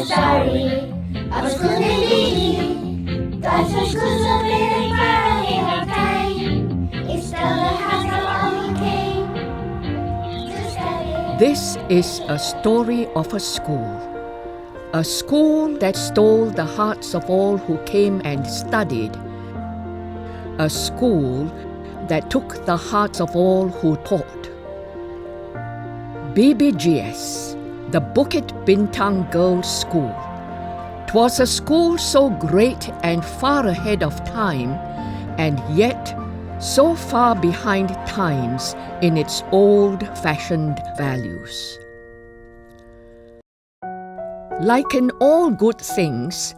story of a school lady. God's a school so big and far in our time. It's still the house of all who came to study. This is a story of a school. A school that stole the hearts of all who came and studied. A school that took the hearts of all who taught. BBGS, the Bukit Bintang Girls' School. 'Twas a school so great and far ahead of time, and yet so far behind times in its old-fashioned values. Like in all good things,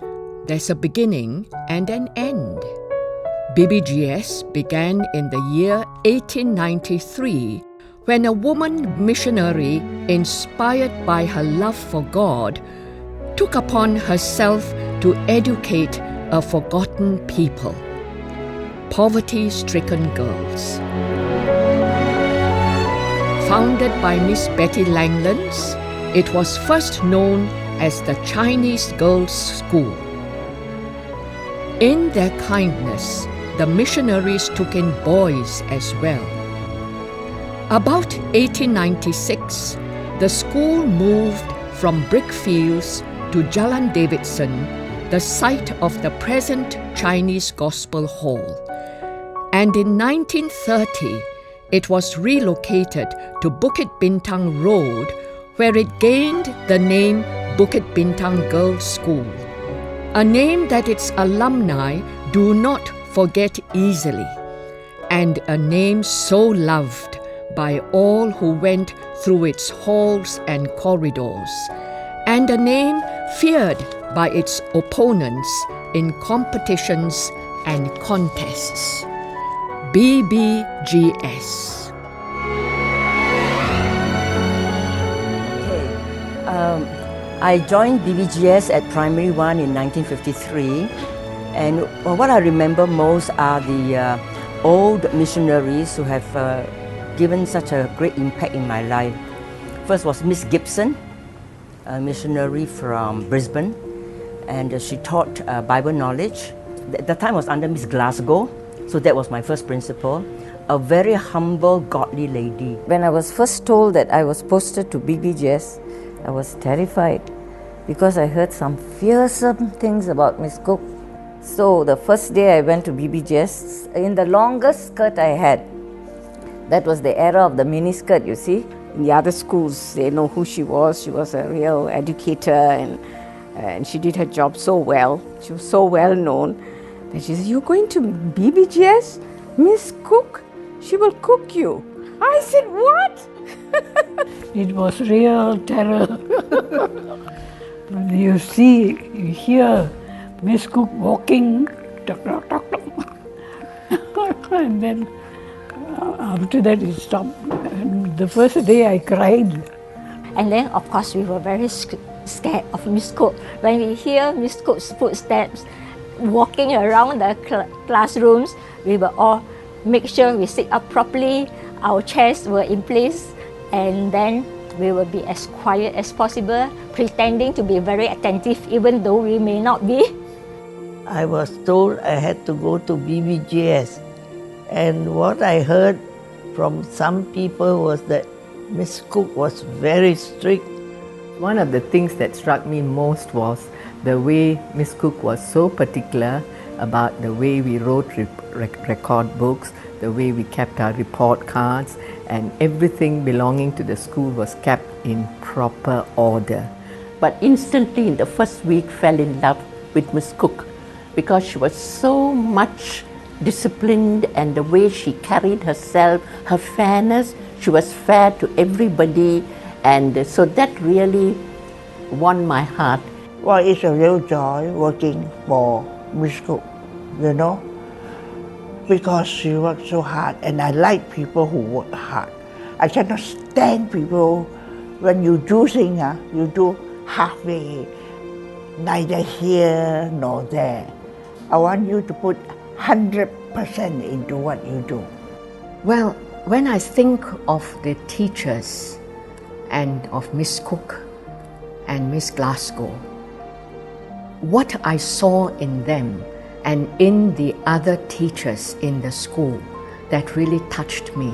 there's a beginning and an end. BBGS began in the year 1893 when a woman missionary, inspired by her love for God, took upon herself to educate a forgotten people, poverty-stricken girls. Founded by Miss Betty Langlands, it was first known as the Chinese Girls' School. In their kindness, the missionaries took in boys as well. About 1896, the school moved from Brickfields to Jalan Davidson, the site of the present Chinese Gospel Hall. And in 1930, it was relocated to Bukit Bintang Road, where it gained the name Bukit Bintang Girls' School, a name that its alumni do not forget easily, and a name so loved by all who went through its halls and corridors, and a name feared by its opponents in competitions and contests. BBGS. I joined BBGS at Primary 1 in 1953, and what I remember most are the old missionaries who have given such a great impact in my life. First was Miss Gibson, a missionary from Brisbane, and she taught Bible knowledge. The time was under Miss Glasgow, so that was my first principal. A very humble, godly lady. When I was first told that I was posted to BBGS, I was terrified because I heard some fearsome things about Miss Cooke. So the first day I went to BBGS, in the longest skirt I had, that was the era of the mini skirt, you see. In the other schools, they know who she was. She was a real educator, and she did her job so well. She was so well known that she said, "You're going to BBGS? Miss Cooke? She will cook you." I said, "What?" It was real terror. When you hear Miss Cooke walking, tuck, tuck, tuck, tuck. And then after that it stopped. And the first day I cried. And then of course we were very scared of Miss Cooke. When we hear Miss Cooke's footsteps walking around the classrooms, we will all make sure we sit up properly, our chairs were in place, and then we will be as quiet as possible, pretending to be very attentive even though we may not be. I was told I had to go to BBGS, and what I heard from some people was that Miss Cooke was very strict. One of the things that struck me most was the way Miss Cooke was so particular about the way we wrote record books, the way we kept our report cards, and everything belonging to the school was kept in proper order. But instantly in the first week fell in love with Miss Cooke because she was so much disciplined, and the way she carried herself, her fairness, she was fair to everybody, and so that really won my heart. Well, it's a real joy working for Miss Cooke, you know, because she worked so hard, and I like people who work hard. I cannot stand people when you do things, you do halfway, neither here nor there. I want you to put 100% into what you do. Well, when I think of the teachers and of Miss Cooke and Miss Glasgow, what I saw in them and in the other teachers in the school that really touched me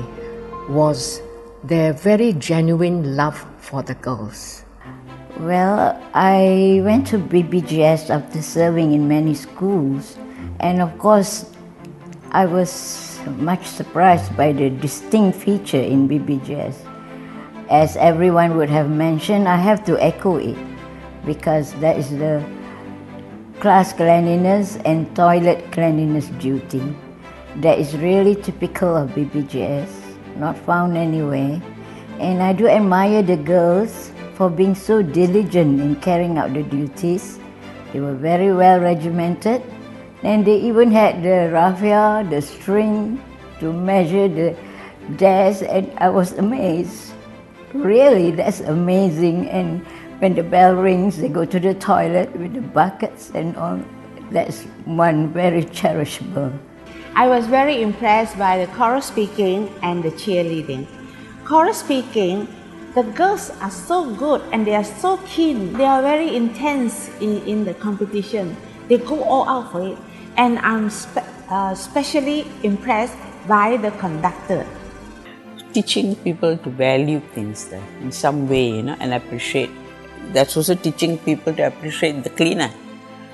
was their very genuine love for the girls. Well, I went to BBGS after serving in many schools, and of course, I was much surprised by the distinct feature in BBGS. As everyone would have mentioned, I have to echo it because that is the class cleanliness and toilet cleanliness duty. That is really typical of BBGS, not found anywhere. And I do admire the girls for being so diligent in carrying out the duties. They were very well regimented, and they even had the raffia, the string to measure the desk, and I was amazed. Really, that's amazing. And when the bell rings, they go to the toilet with the buckets and all. That's one very cherishable. I was very impressed by the chorus speaking and the cheerleading. Chorus speaking, the girls are so good and they are so keen. They are very intense in the competition. They go all out for it. And I'm especially impressed by the conductor. Teaching people to value things there in some way, and appreciate. That's also teaching people to appreciate the cleaner,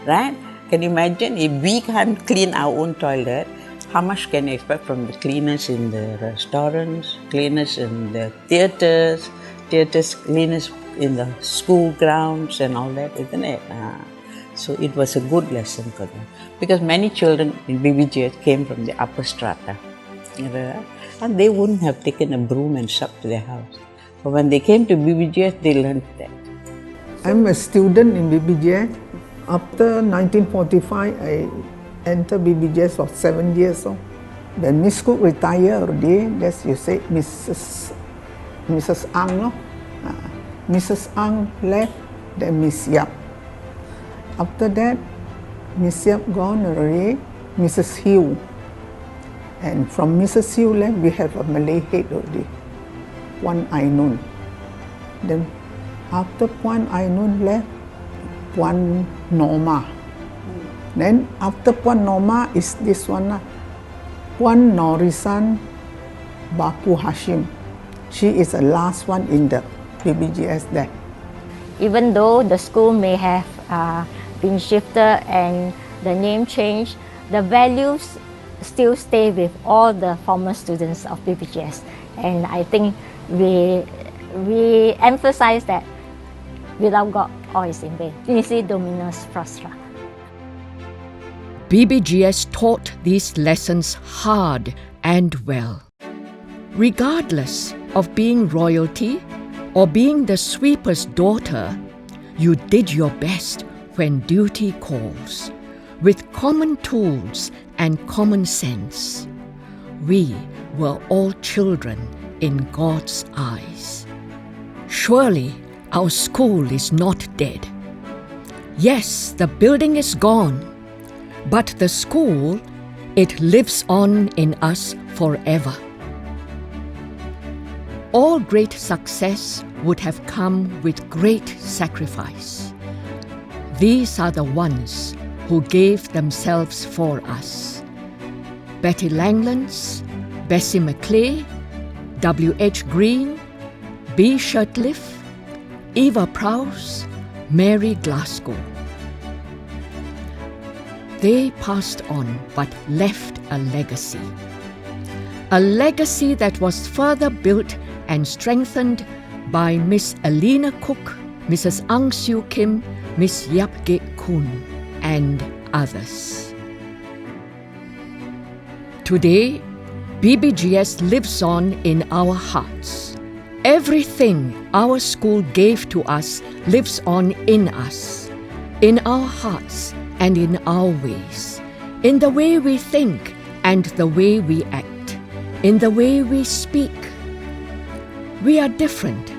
right? Can you imagine if we can't clean our own toilet, how much can you expect from the cleaners in the restaurants, cleaners in the theatres, cleaners in the school grounds and all that, isn't it? So it was a good lesson for them because many children in BBGS came from the upper strata, and they wouldn't have taken a broom and swept to their house. But when they came to BBGS, they learned that. I'm a student in BBGS. After 1945, I entered BBGS for 7 years old. Then Miss Cook retired already. That's you say Mrs. Ang, no? Mrs. Ang left, then Miss Yap. After that, Miss Yap gone already, Mrs. Hugh. And from Mrs. Hugh left, we have a Malay head already, Puan Ainun. Then after Puan Ainun left, Puan Norma. Then after Puan Norma is this one, Puan Norisan Bapu Hashim. She is the last one in the BBGS there. Even though the school may have been shifted and the name changed, the values still stay with all the former students of BBGS. And I think we emphasize that without God, all is in vain. Nisi Dominus Frustra. BBGS taught these lessons hard and well. Regardless of being royalty or being the sweeper's daughter, you did your best when duty calls. With common tools and common sense, we were all children in God's eyes. Surely our school is not dead. Yes, the building is gone, but the school, it lives on in us forever. All great success would have come with great sacrifice. These are the ones who gave themselves for us. Betty Langlands, Bessie McClay, W.H. Green, B. Shirtliff, Eva Prowse, Mary Glasgow. They passed on but left a legacy. A legacy that was further built and strengthened by Miss Alina Cook, Mrs. Ang Siu Kim, Miss Yap Gek Kun, and others. Today, BBGS lives on in our hearts. Everything our school gave to us lives on in us, in our hearts and in our ways, in the way we think and the way we act, in the way we speak. We are different,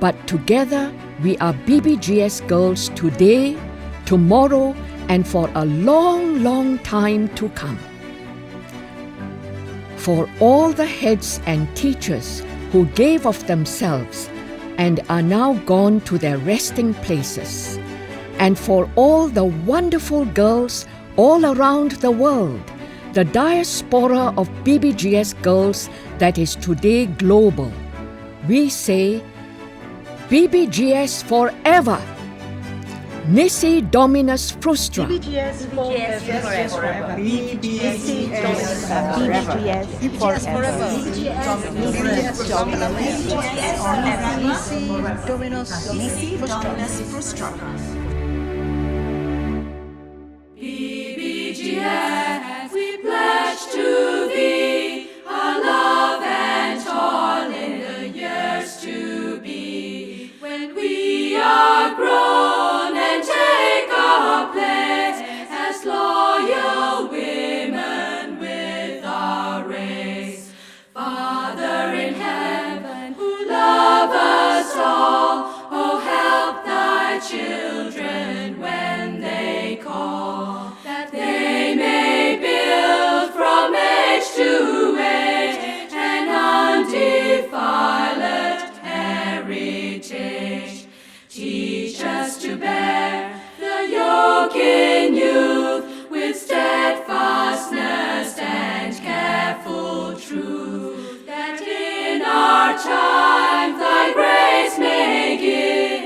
but together we are BBGS girls today, tomorrow, and for a long, long time to come. For all the heads and teachers who gave of themselves and are now gone to their resting places, and for all the wonderful girls all around the world, the diaspora of BBGS girls that is today global, we say BBGS forever. Nisi Dominus Frustra. BBGS forever. BBGS forever. BBGS forever. BBGS Dominus Frustra. BBGS, we pledge to thee our love and toil in the years to be. When we are grown and take our place as loyal women with our race. Father in heaven, who love us all, oh help thy children when they call, that they may build from age to age an undefiled heritage. Teach us to bear the yoke in youth with steadfastness and careful truth, that in our time thy grace may give